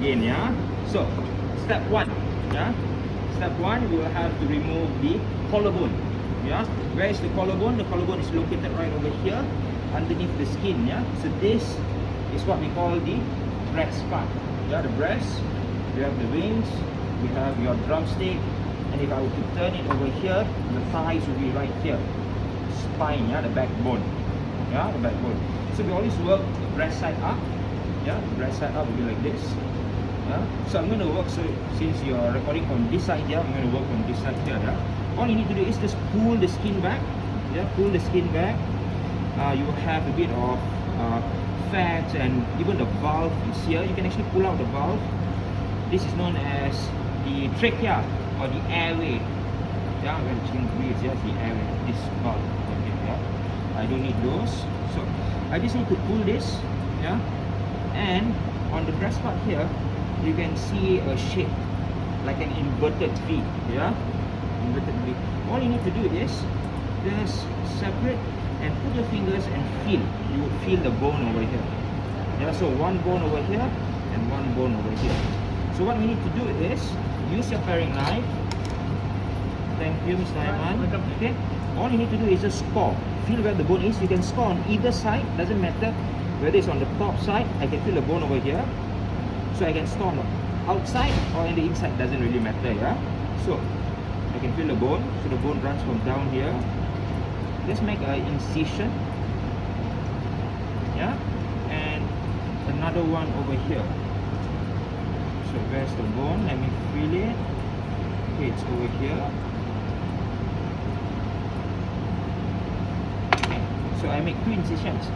again, yeah. So step one, yeah. Step one, we will have to remove the collarbone. Yeah. Where is the collarbone? The collarbone is located right over here, underneath the skin. Yeah. So this is what we call the breast part. Yeah, the breast. We have the wings. We have your drumstick. And if I were to turn it over here, the thighs will be right here. Spine, yeah, the backbone. Yeah, the backbone. So we always work the breast side up. Yeah, the breast side up will be like this. Yeah. So I'm going to work, so since you're recording from this side here, I'm going to work from this side here. Yeah. All you need to do is just pull the skin back. Yeah, pull the skin back. You will have a bit of fat, and even the valve is here. You can actually pull out the valve. This is known as the trachea or the airway. Yeah, when the chicken breathes, yeah, the airway. This valve. Okay, yeah. I don't need those. So I just need to pull this. Yeah, and on the breast part here, you can see a shape like an inverted V. Yeah, inverted V. All you need to do is just separate and put your fingers and feel. You will feel the bone over here. Yeah, so one bone over here and one bone over here. So what we need to do is use your paring knife. Thank you, Mr. Aiman. Okay. All you need to do is just score. Feel where the bone is. You can score on either side. Doesn't matter whether it's on the top side. I can feel the bone over here. So I can store on the outside or in the inside, doesn't really matter, yeah. So I can feel the bone. So the bone runs from down here. Just make an incision, yeah, and another one over here. So where's the bone? Let me feel it. Okay, it's over here. Okay, so I make two incisions.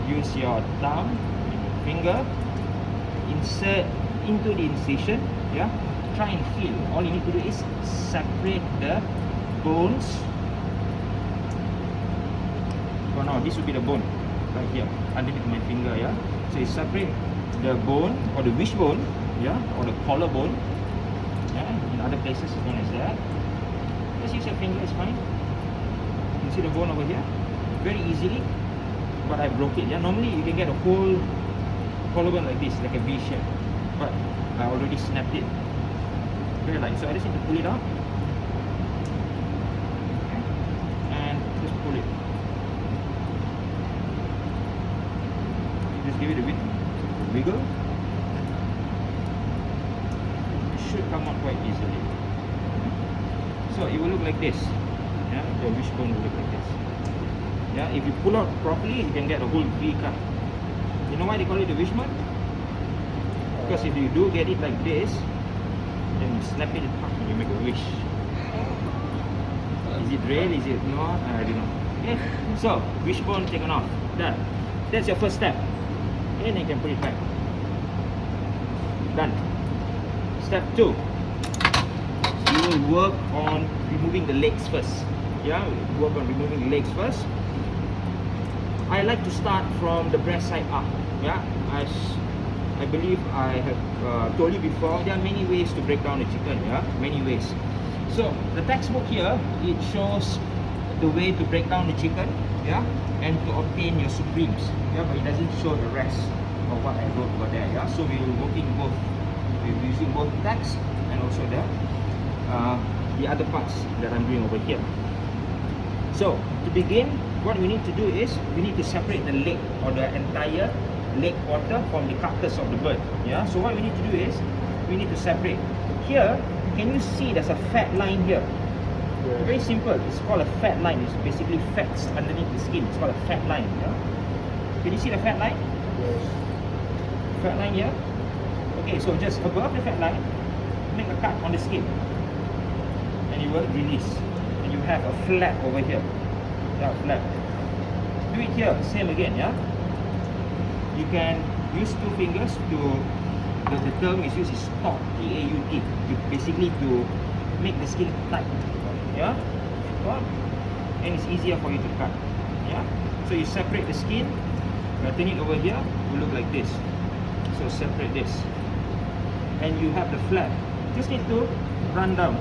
Use your thumb and your finger. Insert into the incision, yeah. Try and feel. All you need to do is separate the bones. Oh no, this will be the bone right here underneath my finger, yeah. So you separate the bone or the wishbone, yeah, or the collarbone. Yeah, in other places it's known as that. Just use your finger, it's fine. You see the bone over here? Very easily, but I broke it. Yeah, normally you can get a whole collarbone like this, like a V shape, but I already snapped it. Very light, so I just need to pull it out. Okay. And just pull it. Just give it a bit wiggle. It should come out quite easily. So it will look like this. Yeah, the wishbone will look like this. Yeah, if you pull out properly, you can get a whole V cut. You know why they call it the wishbone? Because if you do get it like this, then you snap it in half and you make a wish. Is it real? Is it not? I don't know. Okay, so wishbone taken off. Done. That's your first step. Okay, then you can put it back. Done. Step 2. You will work on removing the legs first. Yeah, work on removing the legs first. I like to start from the breast side up. Yeah, as I believe I have told you before, there are many ways to break down the chicken. Yeah, many ways. So the textbook here, it shows the way to break down the chicken. Yeah, and to obtain your supremes. Yeah, but it doesn't show the rest of what I wrote over there. Yeah, so we will working both. We're using both text and also the other parts that I'm doing over here. So to begin, what we need to do is we need to separate the leg or the entire leg quarter from the carcass of the bird. Yeah. So what we need to do is we need to separate. Here, can you see there's a fat line here? Yeah. Very simple. It's called a fat line. It's basically fats underneath the skin. It's called a fat line. Yeah. Can you see the fat line? Yes. Fat line here. Okay. So just above the fat line, make a cut on the skin, and you will release. And you have a flap over here. Yeah, flap. Do it here, same again, yeah. You can use two fingers to. The term is used is taut, T-A-U-T. Basically to make the skin tight. Yeah, taut, and it's easier for you to cut. Yeah. So you separate the skin. Turn it over here. It will look like this. So separate this, and you have the flap. Just need to run down.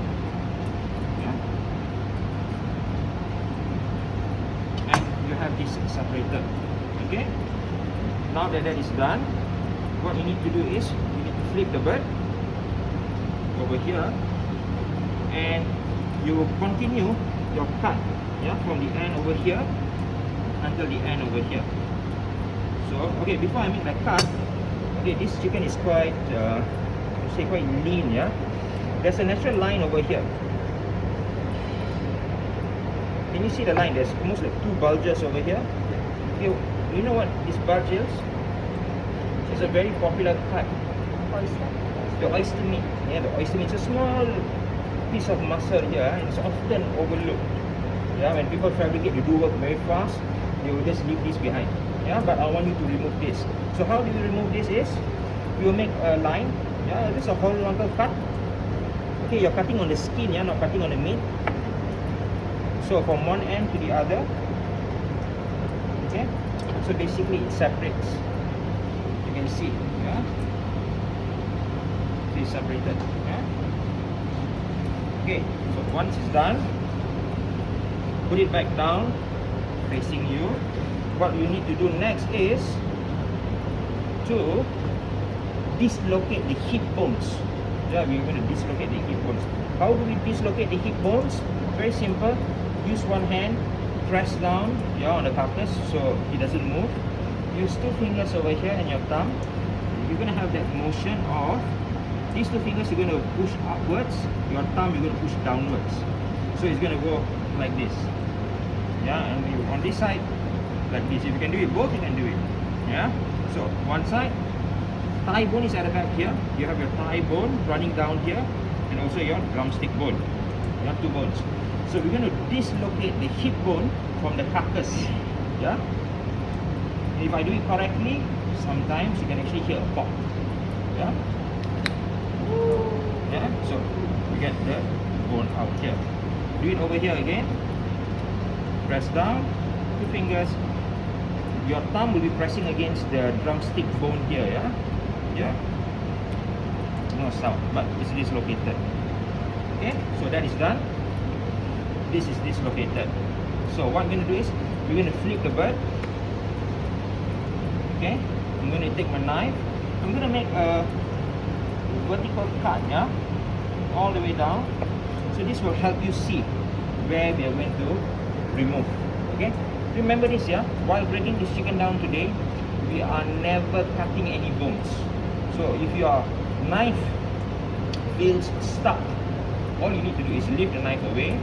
You have this separated. Okay, now that is done, what you need to do is you need to flip the bird over here, and you will continue your cut, yeah, from the end over here until the end over here. So okay, before I make the cut, okay, this chicken is quite quite lean, yeah. There's a natural line over here. Can you see the line? There's almost like two bulges over here. Okay, you know what this bulge is? It's a very popular cut. Oyster. The oyster meat. Yeah, the oyster meat. It's a small piece of muscle here, and it's often overlooked. Yeah, when people fabricate, they do work very fast. They will just leave this behind. Yeah, but I want you to remove this. So how do you remove this? Is you will make a line. Yeah, this is a horizontal cut. Okay, you're cutting on the skin. Yeah, not cutting on the meat. So from one end to the other. Okay, so basically it separates. You can see. Yeah. Separated, yeah? Okay, so once it's done, put it back down facing you. What you need to do next is to dislocate the hip bones. Yeah, we're going to dislocate the hip bones. How do we dislocate the hip bones? Very simple. Use one hand, press down, yeah, on the carcass so it doesn't move. Use two fingers over here and your thumb. You're going to have that motion of these two fingers, you're going to push upwards, your thumb you're going to push downwards. So it's going to go like this. Yeah, and you, on this side, like this. If you can do it both, you can do it. Yeah, so one side, thigh bone is at the back here. You have your thigh bone running down here, and also your drumstick bone. You have two bones. So we're going to dislocate the hip bone from the carcass. Yeah, and if I do it correctly, sometimes you can actually hear a pop. Yeah. Yeah, so we get the bone out here. Do it over here again. Press down, two fingers. Your thumb will be pressing against the drumstick bone here, yeah? Yeah. No sound, but it's dislocated. Okay, so that is done. This is dislocated. So what we're going to do is, we're going to flip the bird. Okay, I'm going to take my knife. I'm going to make a vertical cut, yeah, all the way down. So this will help you see where we are going to remove. Okay, remember this, yeah, while breaking this chicken down today, we are never cutting any bones. So if your knife feels stuck, all you need to do is lift the knife away,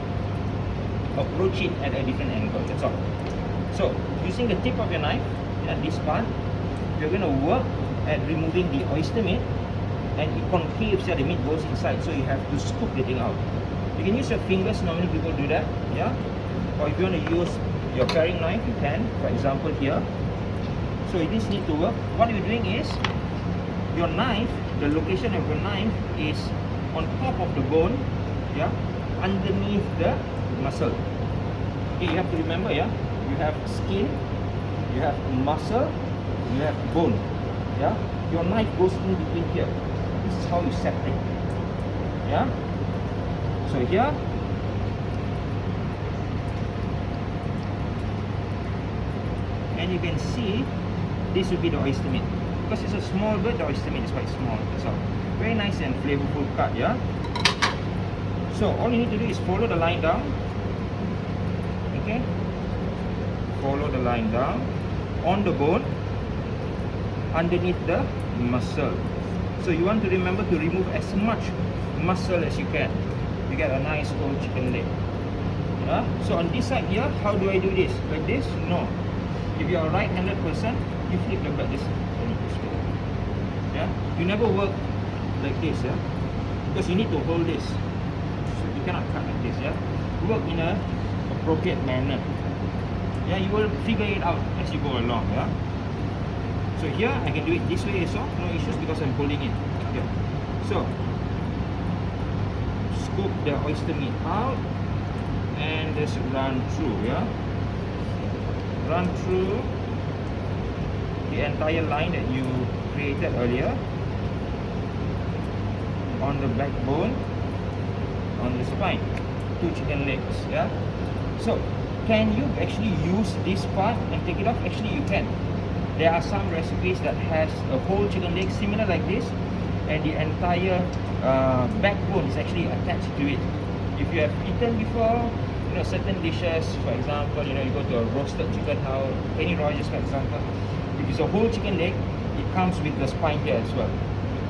approach it at a different angle, that's all. So using the tip of your knife at this part, you're going to work at removing the oyster meat, and it concaves, yeah, the meat goes inside, so you have to scoop the thing out. You can use your fingers, normally people do that, yeah, or if you want to use your paring knife, you can, for example here. So this needs to work. What you're doing is, your knife, the location of your knife is on top of the bone, yeah, underneath the muscle. Okay, you have to remember, yeah, you have skin, you have muscle, you have bone, yeah. Your knife goes in between here. This is how you separate, yeah. So here, and you can see this will be the oyster meat. Because it's a small bird, the oyster meat is quite small. So very nice and flavorful cut, yeah. So all you need to do is follow the line down. Okay, follow the line down on the bone, underneath the muscle. So you want to remember to remove as much muscle as you can. You get a nice whole chicken leg. Yeah? So on this side here, how do I do this? Like this? No. If you are a right-handed person, you flip the bird this. Yeah? You never work like this, yeah? Because you need to hold this. So you cannot cut like this, yeah? Work in a appropriate manner. Yeah, you will figure it out as you go along, yeah? So here I can do it this way also, no issues because I'm holding it. Okay. So scoop the oyster meat out and just run through, yeah. Run through the entire line that you created earlier on the backbone, on the spine, 2 chicken legs, yeah. So can you actually use this part and take it off? Actually you can. There are some recipes that has a whole chicken leg similar like this, and the entire backbone is actually attached to it. If you have eaten before, certain dishes, for example, you go to a roasted chicken house, Kenny Rogers, for example, if it's a whole chicken leg, it comes with the spine here as well.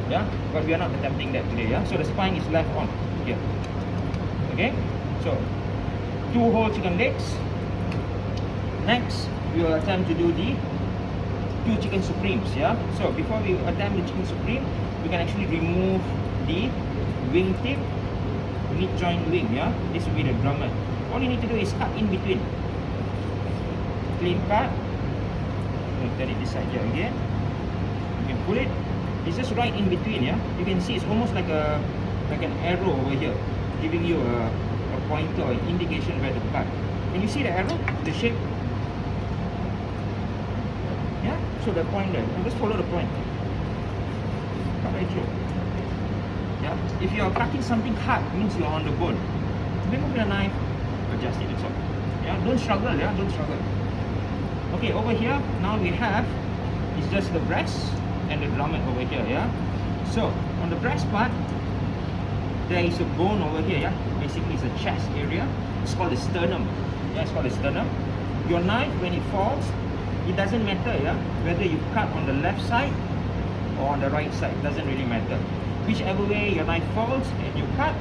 Yeah, but we are not attempting that today. Yeah, so the spine is left on here. Okay, so 2 whole chicken legs. Next, we will attempt to do the 2 chicken supremes. Yeah, so before we attempt the chicken supreme, we can actually remove the wing tip, mid joint wing. Yeah, this will be the drummet. All you need to do is cut in between. Clean cut. Turn it this side here again. You can pull it. It's just right in between. Yeah, you can see it's almost like an arrow over here, giving you a pointer or an indication where to cut. Can you see the arrow? The shape? Yeah. So the point there. You just follow the point. Cut right through. Yeah. If you are cutting something hard, it means you are on the bone. Remove your knife. Adjust it, that's all. Yeah, don't struggle, yeah, don't struggle. Okay, over here, now we have, it's just the breast and the drummet over here, yeah. So, on the breast part, there is a bone over here, yeah. Basically, it's the chest area. It's called the sternum. Yeah, it's called the sternum. Your knife, when it falls, it doesn't matter, yeah, whether you cut on the left side or on the right side. It doesn't really matter. Whichever way your knife falls and you cut,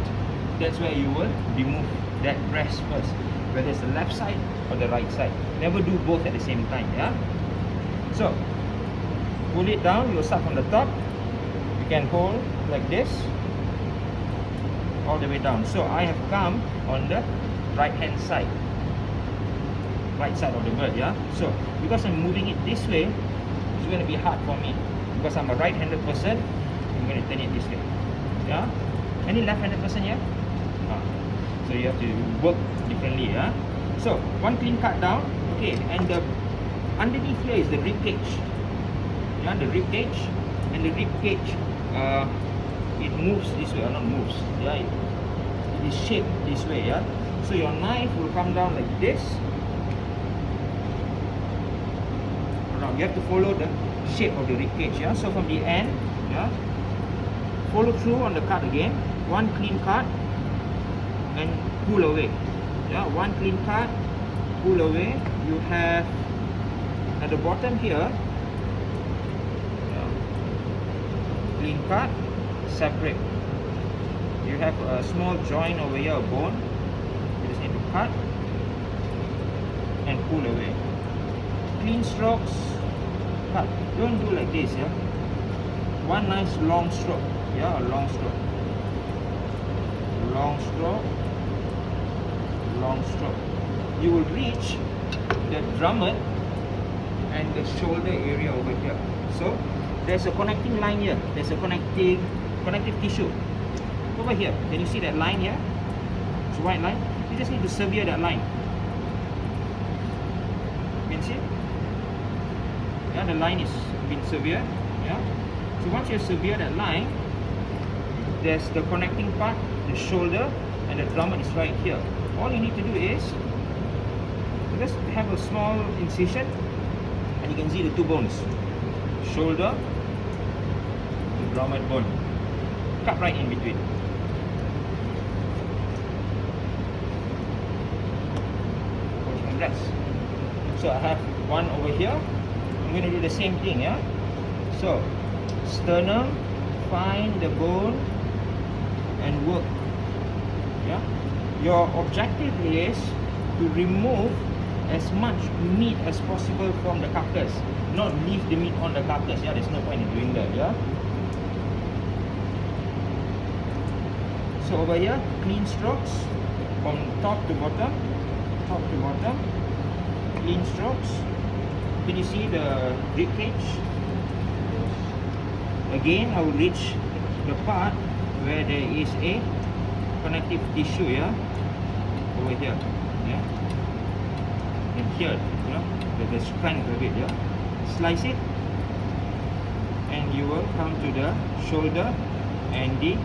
that's where you will remove that breast first, whether it's the left side or the right side. Never do both at the same time, yeah. So pull it down. You'll start from the top. You can hold like this all the way down. So I have come on the right hand side, right side of the bird, yeah. So because I'm moving it this way, it's going to be hard for me because I'm a right-handed person. I'm going to turn it this way, yeah. Any left-handed person here? So you have to work differently, yeah. So 1 clean cut down, okay, and the underneath here is the rib cage. Yeah, the rib cage, and the rib cage, it moves this way, or not moves. Yeah, it is shaped this way. Yeah. So your knife will come down like this. Around. You have to follow the shape of the rib cage. Yeah. So from the end, yeah, follow through on the cut again. 1 clean cut. And pull away. Yeah, 1 clean cut, pull away. You have at the bottom here, yeah, clean cut, separate. You have a small joint over here, a bone. You just need to cut and pull away. Clean strokes, cut. Don't do like this, yeah. 1 nice long stroke, yeah, a long stroke. Long stroke. Long stroke. You will reach the drummet and the shoulder area over here. So there's a connecting line here. There's a connective tissue over here. Can you see that line here? It's a white line. You just need to sever that line. You can see? Yeah, the line is been severed. Yeah. So once you severe that line, there's the connecting part, the shoulder, and the drummet is right here. All you need to do is just have a small incision, and you can see the 2 bones, shoulder, the drummet bone. Cut right in between. Rest. So I have one over here. I'm going to do the same thing, yeah. So sternum, find the bone, and work. Yeah. Your objective is to remove as much meat as possible from the carcass, not leave the meat on the carcass. Yeah, there's no point in doing that. Yeah. So over here, clean strokes from top to bottom, clean strokes. Can you see the rib cage? Again, I will reach the part where there is a connective tissue, yeah, over here, yeah, and here, you know, the strength of it, yeah. Slice it, and you will come to the shoulder and the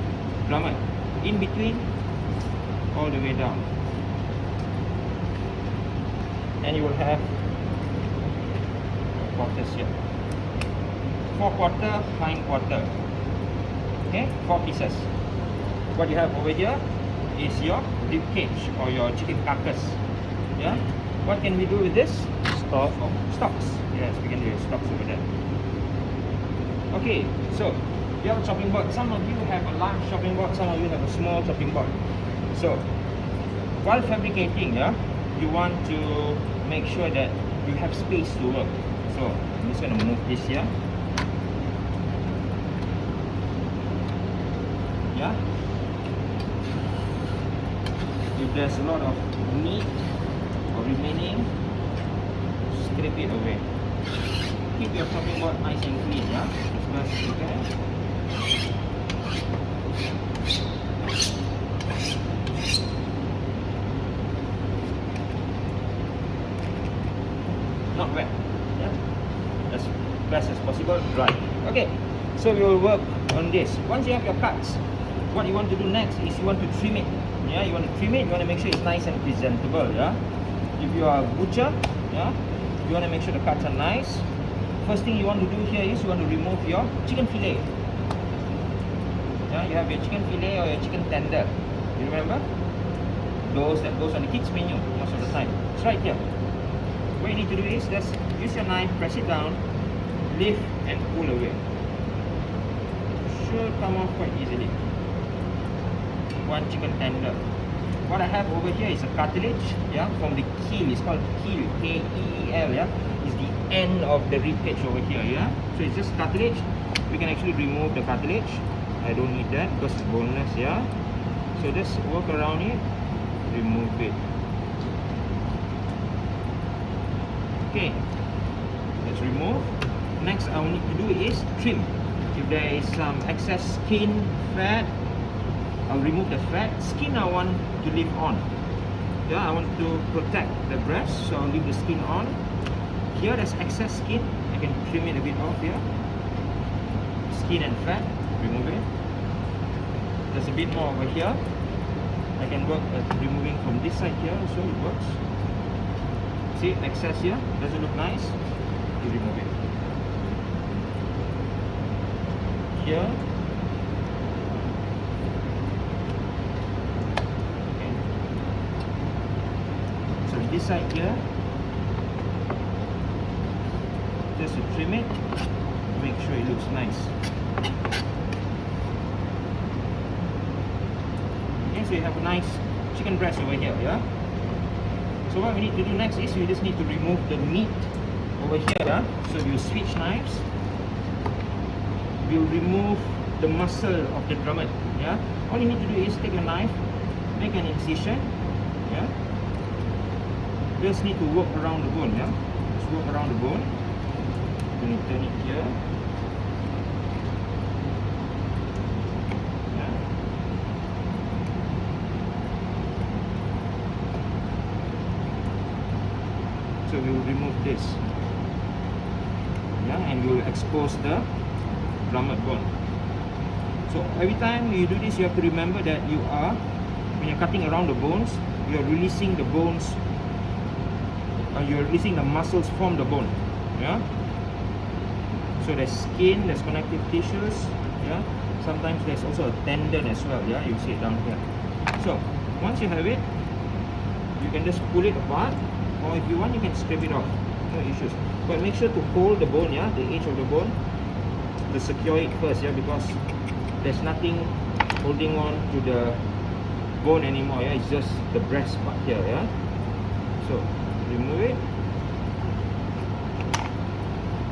drummet, in between, all the way down, and you will have quarters here, 4/4 hind quarter. Okay, 4 pieces. What you have over here is your rib cage or your chicken carcass. Yeah. What can we do with this? Stock. Stocks. Yes, we can do stocks over there. Okay, so you have a chopping board. Some of you have a large chopping board, some of you have a small chopping board. So while fabricating, yeah, you want to make sure that you have space to work. So I'm just gonna move this here. Yeah. If there's a lot of meat or remaining, scrape it away. Keep your chopping board nice and clean, yeah, as best as you can. Not wet, yeah, as best as possible, dry. Okay, so we will work on this. Once you have your cuts, what you want to do next is you want to trim it. Yeah, you want to trim it, you want to make sure it's nice and presentable. Yeah, if you are a butcher, yeah, you want to make sure the cuts are nice. First thing you want to do here is you want to remove your chicken fillet. Yeah, you have your chicken fillet or your chicken tender. You remember? Those that goes on the kids menu most of the time. It's right here. What you need to do is just use your knife, press it down, lift and pull away. Should come off quite easily. One chicken tender. What I have over here is a cartilage, yeah, from the keel. It's called keel, K-E-E-L, yeah. It's the end of the rib cage over here, yeah. So it's just cartilage. We can actually remove the cartilage. I don't need that because it's boneless, yeah. So just work around it, remove it. Okay, let's remove. Next I will need to do is trim. If there is some excess skin, fat, I'll remove the fat. Skin I want to leave on. Yeah, I want to protect the breast, so I'll leave the skin on. Here there's excess skin, I can trim it a bit off here. Skin and fat, remove it. There's a bit more over here. I can work at removing from this side here, so it works. See, excess here, doesn't look nice. You remove it. Here. Okay. So this side here, just to trim it, make sure it looks nice. Okay, so you have a nice chicken breast over here, yeah? So what we need to do next is we just need to remove the meat over here, yeah? So we'll switch knives. We'll remove the muscle of the drummet, yeah? All you need to do is take a knife, make an incision, yeah? Just need to work around the bone, yeah? Just work around the bone. Then you turn it here. Yeah. So we will remove this. Yeah, and we will expose the drummet bone. So every time you do this, you have to remember that you are, when you're cutting around the bones, you are releasing the bones, you're releasing the muscles from the bone. Yeah. So there's skin, there's connective tissues. Yeah. Sometimes there's also a tendon as well. Yeah, you see it down here. So once you have it, you can just pull it apart, or if you want, you can scrape it off. No issues. But make sure to hold the bone, yeah, the edge of the bone, to secure it first, yeah, because there's nothing holding on to the bone anymore, yeah. It's just the breast part here, yeah. So remove it.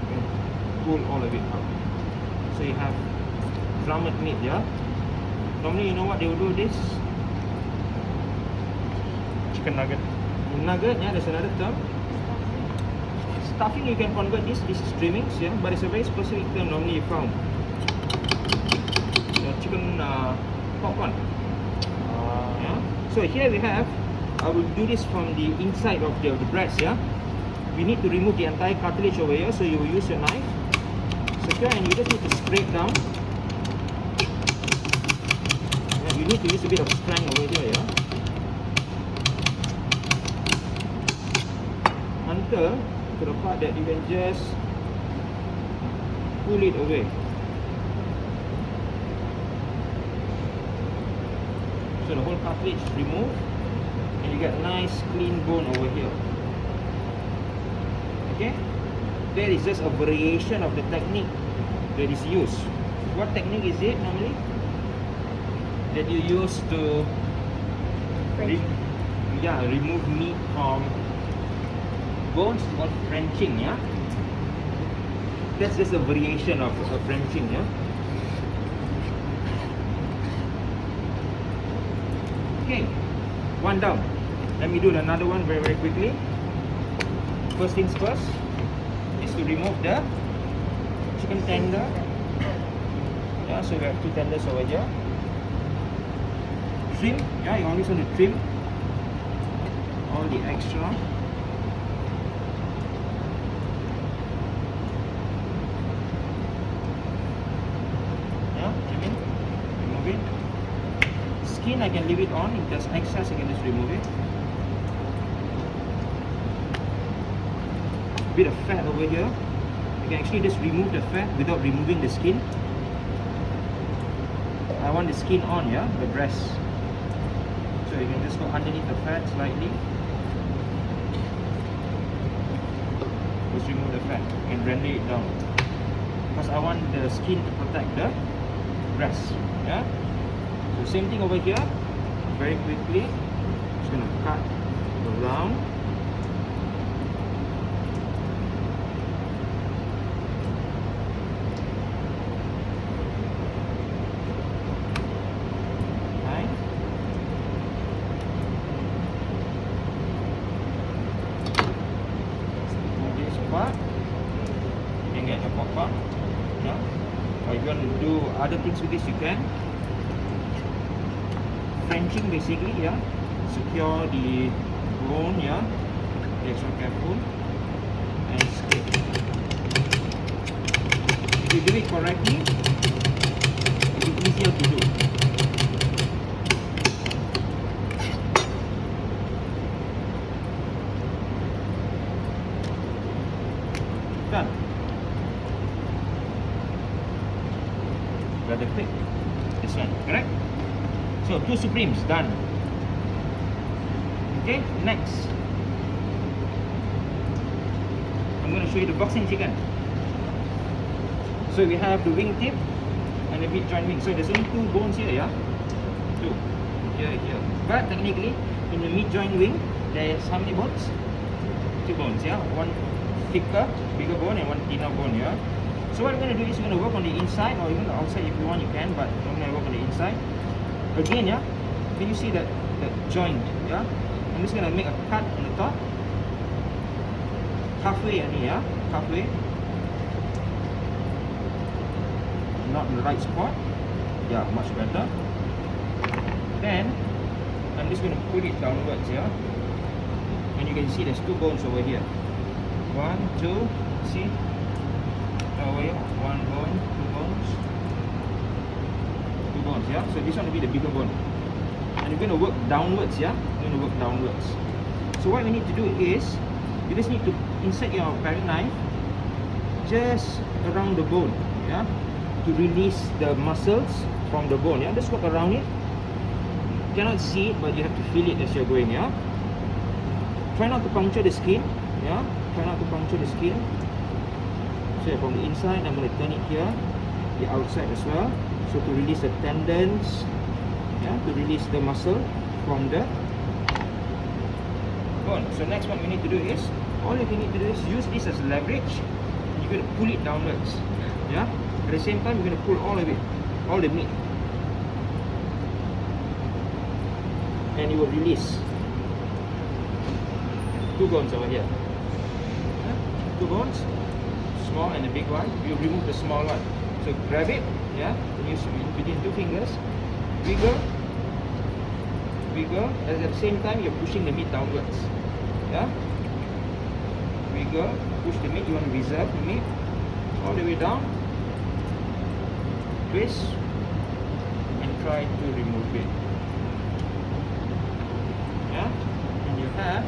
Okay. Pull all of it out. So you have drummet meat, yeah. Normally, you know what they will do this? Chicken nugget. Nugget, yeah, there's another term. Stuffing, you can convert this is trimmings, yeah, but it's a very specific term normally you found. Chicken popcorn. Yeah. So here we have, I will do this from the inside of the breast, yeah. We need to remove the entire cartilage over here, so you will use your knife, secure, and you just need to scrape down. Yeah, you need to use a bit of strength over here, yeah. Until to the part that you can just pull it away. So the whole cartilage is removed, and you get nice clean bone over here. Okay, that is just a variation of the technique that is used. What technique is it normally that you use to remove meat from bones? It's called Frenching. Yeah, that's just a variation of Frenching. Yeah. Okay, one down. Let me do another one very quickly. First things first is to remove the chicken tender. Yeah, so we have 2 tenders over here. Trim. Yeah, you always want to trim all the extra. Yeah, trim it, remove it. Skin I can leave it on. If there's excess, I can just remove it. Bit of fat over here. You can actually just remove the fat without removing the skin. I want the skin on, yeah, the breast. So you can just go underneath the fat slightly. Just remove the fat and render it down. Because I want the skin to protect the breast. Yeah. So same thing over here. Very quickly. Just gonna cut around. You can get a pork part, yeah. Or if you want to do other things with this, you can. Frenching basically, yeah. Secure the bone, yeah. Be extra careful and split. If you do it correctly, it will be easier to do. Done. Rather quick. This one, correct? So 2 supremes done. Okay, next. I'm going to show you the boxing chicken. So we have the wing tip and the mid joint wing. So there's only 2 bones here, yeah? 2. Here. But technically, in the mid joint wing, there's how many bones? 2 bones, yeah? One thicker, bigger bone and one thinner bone here. So what we're going to do is we're going to work on the inside or even the outside if you want, you can, but I'm going to work on the inside. Again, yeah, can you see that joint, yeah? I'm just going to make a cut on the top. Halfway, yeah, halfway. Not in the right spot. Yeah, much better. Then, I'm just going to pull it downwards, yeah? And you can see there's 2 bones over here. 1, 2, see? Over here, 1 bone, 2 bones. 2 bones, yeah? So this one will be the bigger bone. And you're going to work downwards, yeah? You're going to work downwards. So what we need to do is, you just need to insert your paring knife just around the bone, yeah? To release the muscles from the bone, yeah? Just work around it. You cannot see it, but you have to feel it as you're going, yeah? Try not to puncture the skin, yeah? Try not to puncture the skin. So from the inside, I'm going to turn it here, the outside as well. So to release the tendons, yeah, to release the muscle from the bone. So next what we need to do is, all you need to do is use this as leverage. You're going to pull it downwards, yeah. At the same time, you're going to pull all of it, all the meat, and you will release 2 bones over here. 2 bones, small and the big one. You remove the small one. So grab it, yeah, use between 2 fingers, wiggle, and at the same time you're pushing the meat downwards, yeah. Wiggle, push the meat. You want to reserve the meat all the way down. Twist and try to remove it, yeah. And you have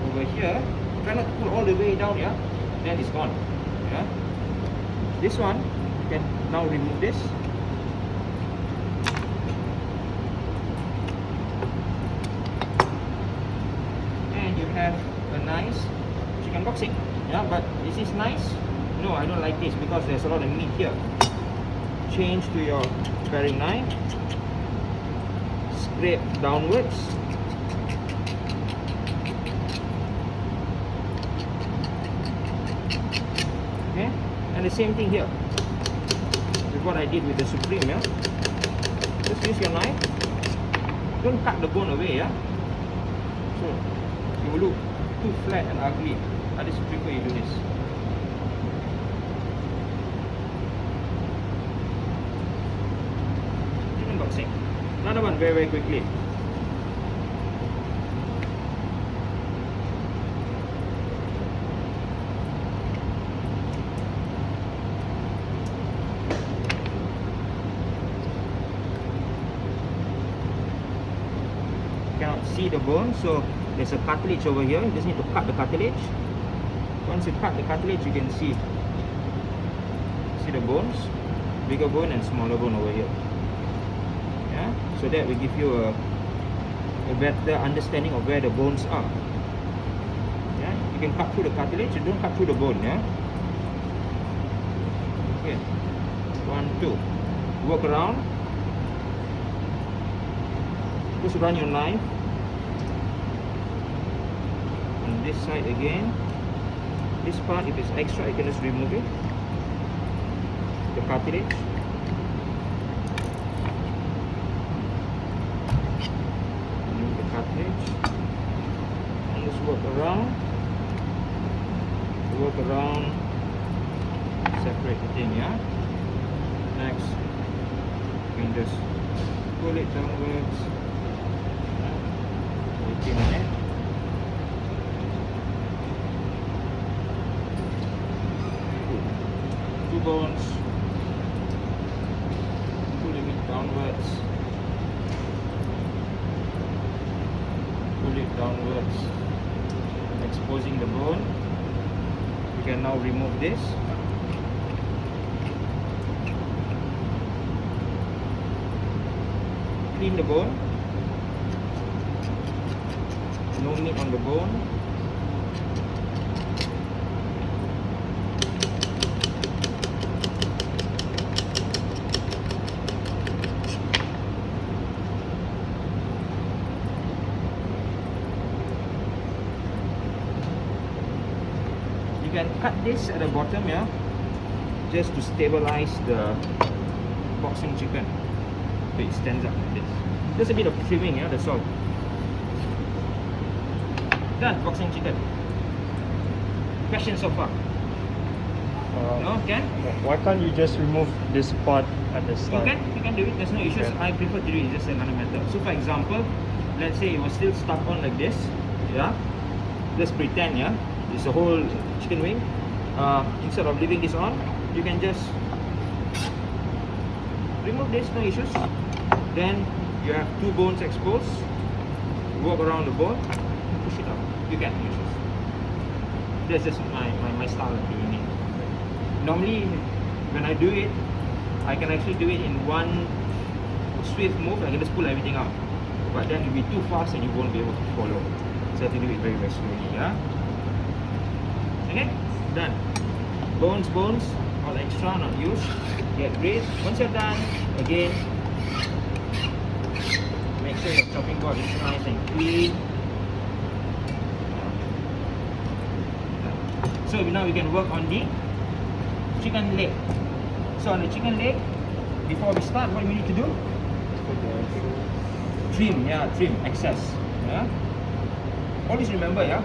over here. Try not to pull all the way down, yeah. Then it's gone, yeah. This one, you can now remove this. Yeah, but is this nice? No, I don't like this because there's a lot of meat here. Change to your paring knife. Scrape downwards. Okay, and the same thing here with what I did with the Supreme. Yeah, just use your knife. Don't cut the bone away. Yeah, so it will look too flat and ugly. I just prefer you do this. Chicken boxing. Another one very quickly. Cannot see the bone, so there's a cartilage over here. You just need to cut the cartilage. Once you cut the cartilage, you can see the bones, bigger bone and smaller bone over here. Yeah, so that will give you a better understanding of where the bones are. Yeah, you can cut through the cartilage, you don't cut through the bone. Yeah. Okay, 1, 2. Work around. Just run your knife on this side again. This part, if it's extra, you can just remove it. The cartilage. Remove the cartilage. And just work around. Work around. Separate the thing, yeah? Next, you can just pull it downwards. 18 minutes. Two bones, pulling it downwards, pull it downwards, exposing the bone. You can now remove this. Clean the bone. No meat on the bone. You can cut this at the bottom, yeah, just to stabilize the boxing chicken so it stands up like this. Just a bit of trimming, yeah, that's all. Done, boxing chicken. Question so far? No, can? Why can't you just remove this part at the start? You can do it, there's no issues. Okay. I prefer to do it, just another method. So for example, let's say it was still stuck on like this, yeah? Let's pretend, yeah? It's a whole chicken wing. Instead of leaving this on, you can just remove this, no issues. Then you have two bones exposed. Walk around the bone, push it up. You can, no issues. That's just my style of doing it. Normally, when I do it, I can actually do it in one swift move. I can just pull everything out. But then it'll be too fast and you won't be able to follow. So I have to do it very slowly, yeah? Okay, done. Bones, all extra, not used. Get rid. Once you're done, again, make sure your chopping board is nice and clean. So now we can work on the chicken leg. So on the chicken leg, before we start, what do we need to do? Trim, yeah, trim, excess. Yeah. Always remember, yeah,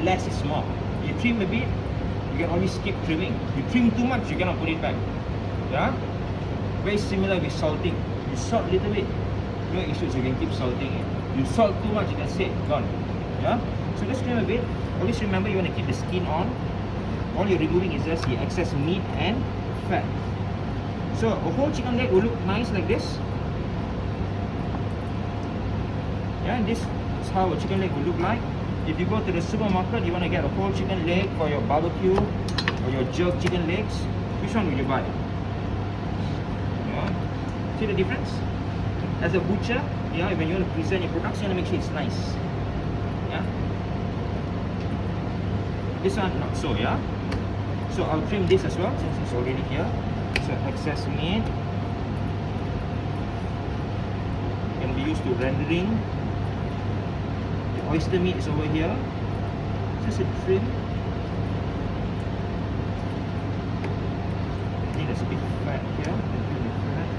less is more. You trim a bit, you can always skip trimming. You trim too much, you cannot put it back. Yeah. Very similar with salting. You salt a little bit, no issues. You can keep salting it. You salt too much, you can say gone. Yeah. So just trim a bit. Always remember, you want to keep the skin on. All you're removing is just the excess meat and fat. So a whole chicken leg will look nice like this. Yeah, and this is how a chicken leg will look like. If you go to the supermarket, you want to get a whole chicken leg for your barbecue or your jerk chicken legs, which one will you buy? Yeah. See the difference? As a butcher, yeah, when you want to present your products, you want to make sure it's nice. Yeah. This one not so, yeah. So I'll trim this as well since it's already here. So excess meat can be used to rendering. The oyster meat is over here. Just a trim. I think there's a bit of fat here. I'll trim the fat.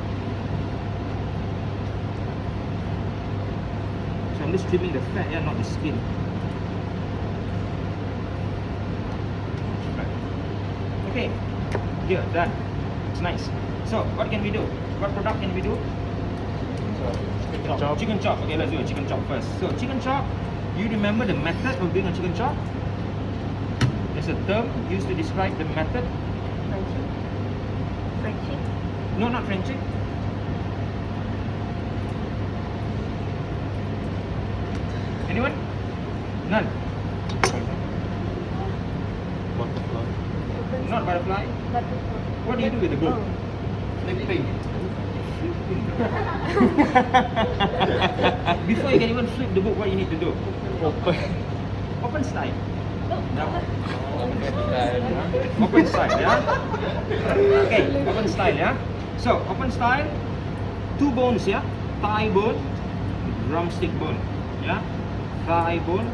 So I'm just trimming the fat, yeah, not the skin. Okay, here, done. It's nice. So, what can we do? What product can we do? Chicken chop. Chicken chop. Okay, let's do a chicken chop first. So, chicken chop, you remember the method of doing a chicken chop? There's a term used to describe the method. Frenchie. Frenchie. No, not Frenchie. Anyone? None. Butterfly. Not butterfly. Butterfly. What do you do with the book? Flipping. Before you can even flip the book, what you need to do? Open. Open slide. No. Oh. Open style, yeah? Okay, open style, yeah? So, open style, two bones, yeah? Thigh bone, drumstick bone, yeah? Thigh bone,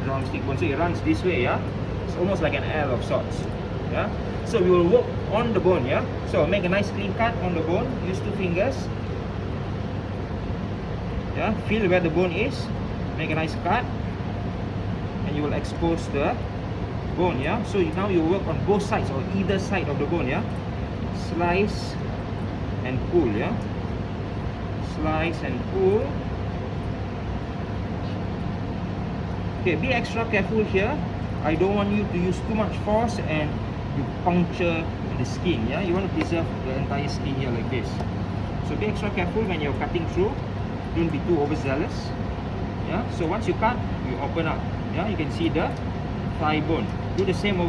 drumstick bone. So it runs this way, yeah? It's almost like an L of sorts, yeah? So we will work on the bone, yeah? So make a nice clean cut on the bone, use 2 fingers, yeah? Feel where the bone is, make a nice cut, and you will expose the bone, yeah? So now you work on both sides or either side of the bone, yeah? Slice and pull, yeah? Slice and pull. Okay, be extra careful here. I don't want you to use too much force and you puncture the skin, yeah? You want to preserve the entire skin here like this. So be extra careful when you're cutting through. Don't be too overzealous, yeah? So once you cut, you open up, yeah? You can see the thigh bone. Do the same over